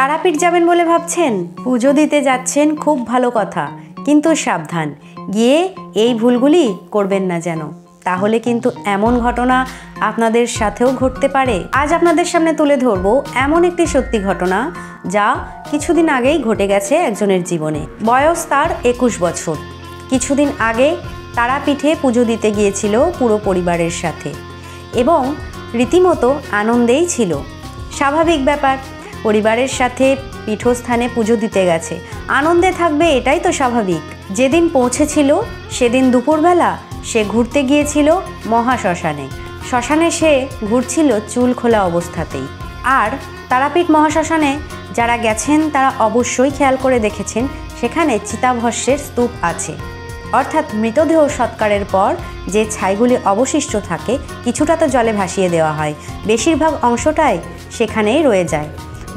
তারাপীঠ যাবেন বলে ভাবছেন, পুজো দিতে যাচ্ছেন, খুব ভালো কথা, কিন্তু সাবধান, গিয়ে এই ভুলগুলি করবেন না যেন, তাহলে কিন্তু এমন ঘটনা আপনাদের সাথেও ঘটতে পারে। আজ আপনাদের সামনে তুলে ধরব এমন একটি সত্যি ঘটনা যা কিছুদিন আগেই ঘটে গেছে একজনের জীবনে। বয়স তার 21 বছর। কিছুদিন আগে তারাপীঠে পুজো দিতে গিয়েছিল পুরো পরিবারের সাথে এবং রীতিমতো আনন্দেই ছিল। স্বাভাবিক ব্যাপার, পরিবারের সাথে পীঠস্থানে পুজো দিতে গেছে, আনন্দে থাকবে, এটাই তো স্বাভাবিক। যেদিন পৌঁছেছিল সেদিন দুপুরবেলা সে ঘুরতে গিয়েছিল মহাশ্মশানে। শ্মশানে সে ঘুরছিল চুল খোলা অবস্থাতেই। আর তারাপীঠ মহাশ্মশানে যারা গেছেন তারা অবশ্যই খেয়াল করে দেখেছেন সেখানে চিতাভস্মের স্তূপ আছে, অর্থাৎ মৃতদেহ সৎকারের পর যে ছাইগুলি অবশিষ্ট থাকে কিছুটা তো জলে ভাসিয়ে দেওয়া হয়, বেশিরভাগ অংশটাই সেখানেই রয়ে যায়।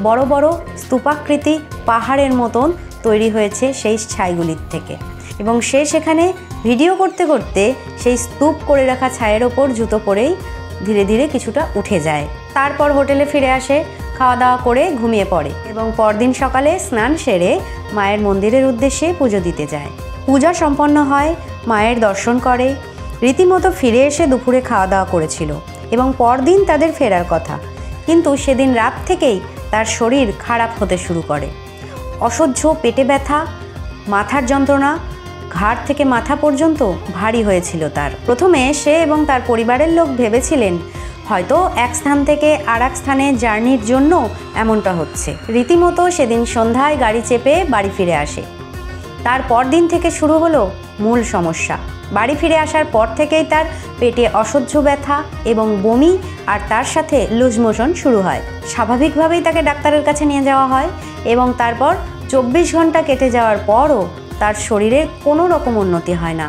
বড় বড় স্তূপাকৃতি পাহাড়ের মতন তৈরি হয়েছে সেই ছাইগুলির থেকে, এবং সে সেখানে ভিডিও করতে করতে সেই স্তূপ করে রাখা ছাইয়ের ওপর জুতো পরেই ধীরে ধীরে কিছুটা উঠে যায়। তারপর হোটেলে ফিরে আসে, খাওয়া দাওয়া করে ঘুমিয়ে পড়ে এবং পরদিন সকালে স্নান সেরে মায়ের মন্দিরের উদ্দেশ্যে পুজো দিতে যায়। পূজা সম্পন্ন হয়, মায়ের দর্শন করে, রীতিমতো ফিরে এসে দুপুরে খাওয়া দাওয়া করেছিল এবং পরদিন তাদের ফেরার কথা। কিন্তু সেদিন রাত থেকেই তার শরীর খারাপ হতে শুরু করে। অসহ্য পেটে ব্যথা, মাথার যন্ত্রণা, ঘাড় থেকে মাথা পর্যন্ত ভারী হয়েছিল তার। প্রথমে সে এবং তার পরিবারের লোক ভেবেছিলেন হয়তো এক স্থান থেকে আর এক স্থানে জার্নির জন্য এমনটা হচ্ছে। রীতিমতো সেদিন সন্ধ্যায় গাড়ি চেপে বাড়ি ফিরে আসে। তার পরদিন থেকে শুরু হলো মূল সমস্যা। বাড়ি ফিরে আসার পর থেকেই তার পেটে অসহ্য ব্যথা এবং বমি, আর তার সাথে লুজ মোশন শুরু হয়। স্বাভাবিকভাবেই তাকে ডাক্তারের কাছে নিয়ে যাওয়া হয় এবং তারপর 24 ঘন্টা কেটে যাওয়ার পরও তার শরীরে কোনো রকম উন্নতি হয় না,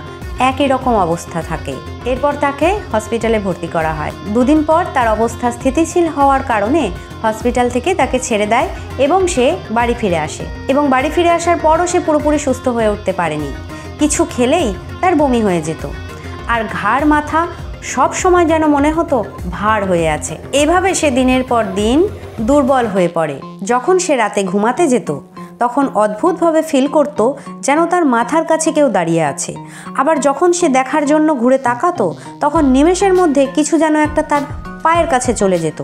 একই রকম অবস্থা থাকে। এরপর তাকে হসপিটালে ভর্তি করা হয়। দুদিন পর তার অবস্থা স্থিতিশীল হওয়ার কারণে হসপিটাল থেকে তাকে ছেড়ে দেয় এবং সে বাড়ি ফিরে আসে। এবং বাড়ি ফিরে আসার পরও সে পুরোপুরি সুস্থ হয়ে উঠতে পারেনি। কিছু খেলেই তার বমি হয়ে যেত, আর ঘাড় মাথা সব সময় যেন মনে হতো ভার হয়ে আছে। এভাবে সে দিনের পর দিন দুর্বল হয়ে পড়ে। যখন সে রাতে ঘুমাতে যেত তখন অদ্ভুতভাবে ফিল করত যেন তার মাথার কাছে কেউ দাঁড়িয়ে আছে। আবার যখন সে দেখার জন্য ঘুরে তাকাতো তখন নিমেষের মধ্যে কিছু যেন একটা তার পায়ের কাছে চলে যেত।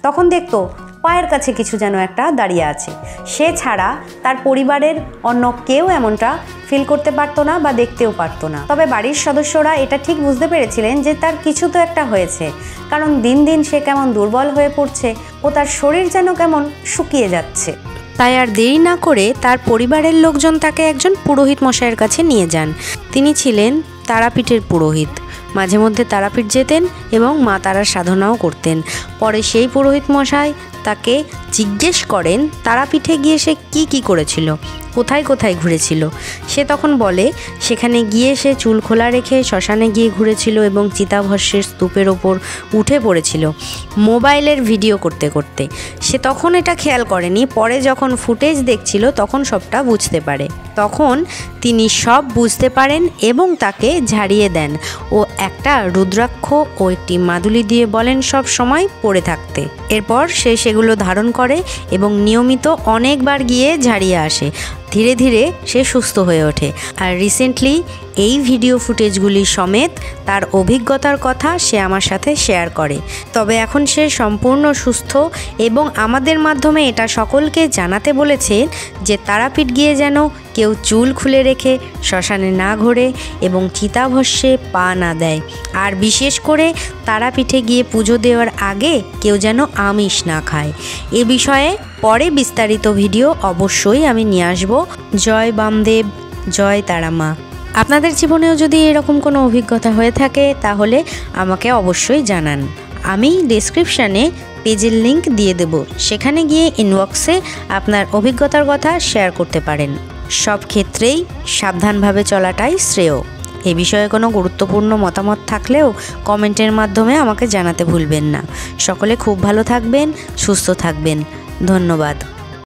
তখন দেখতো পায়ের কাছে কিছু যেন একটা দাঁড়িয়ে আছে। সে ছাড়া তার পরিবারের অন্য কেউ এমনটা ফিল করতে পারতো না বা দেখতেও পারতো না। তবে বাড়ির সদস্যরা এটা ঠিক বুঝতে পেরেছিলেন যে তার কিছু তো একটা হয়েছে, কারণ দিন দিন সে কেমন দুর্বল হয়ে পড়ছে ও তার শরীর যেন কেমন শুকিয়ে যাচ্ছে। তাই আর দেরি না করে তার পরিবারের লোকজন তাকে একজন পুরোহিত মশাইয়ের কাছে নিয়ে যান। তিনি ছিলেন তারাপীঠের পুরোহিত। মাঝে মধ্যে তারাপীঠ যেতেন এবং মা তারার সাধনাও করতেন। পরে সেই পুরোহিত মশাই তাকে জিজ্ঞেস করেন তারাপীঠে গিয়ে সে কি করেছিল, কোথায় কোথায় ঘুরেছিল। সে তখন বলে সেখানে গিয়ে সে চুল খোলা রেখে শ্মশানে গিয়ে ঘুরেছিল এবং চিতাভস্মের স্তূপের ওপর উঠে পড়েছিল মোবাইলের ভিডিও করতে করতে। সে তখন এটা খেয়াল করেনি, পরে যখন ফুটেজ দেখছিল তখন সবটা বুঝতে পারে। তখন তিনি সব বুঝতে পারেন এবং তাকে ঝাড়িয়ে দেন ও একটা রুদ্রাক্ষ ও একটি মাদুলি দিয়ে বলেন সব সময় পড়ে থাকতে। এরপর সে সেগুলো ধারণ করে এবং নিয়মিত অনেকবার গিয়ে ঝাড়িয়ে আসে। ধীরে ধীরে সে সুস্থ হয়ে ওঠে। আর রিসেন্টলি এই ভিডিও ফুটেজগুলি সমেত তার অভিজ্ঞতার কথা সে আমার সাথে শেয়ার করে। তবে এখন সে সম্পূর্ণ সুস্থ এবং আমাদের মাধ্যমে এটা সকলকে জানাতে বলেছে যে তারাপীঠ গিয়ে যেন কেউ চুল খুলে রেখে শ্মশানে না ঘোরে এবং চিতাভস্মে পা না দেয়। আর বিশেষ করে তারাপীঠে গিয়ে পুজো দেওয়ার আগে কেউ যেন আমিষ না খায়। এ বিষয়ে পরে বিস্তারিত ভিডিও অবশ্যই আমি নিয়ে আসবো। জয় বামদেব, জয় তারামা। আপনাদের জীবনেও যদি এরকম কোনো অভিজ্ঞতা হয়ে থাকে তাহলে আমাকে অবশ্যই জানান। আমি ডেসক্রিপশানে পেজের লিংক দিয়ে দেব, সেখানে গিয়ে ইনবক্সে আপনার অভিজ্ঞতার কথা শেয়ার করতে পারেন। সব ক্ষেত্রেই সাবধানভাবে চলাটাই শ্রেয়। এ বিষয়ে কোনো গুরুত্বপূর্ণ মতামত থাকলেও কমেন্টের মাধ্যমে আমাকে জানাতে ভুলবেন না। সকলে খুব ভালো থাকবেন, সুস্থ থাকবেন। ধন্যবাদ।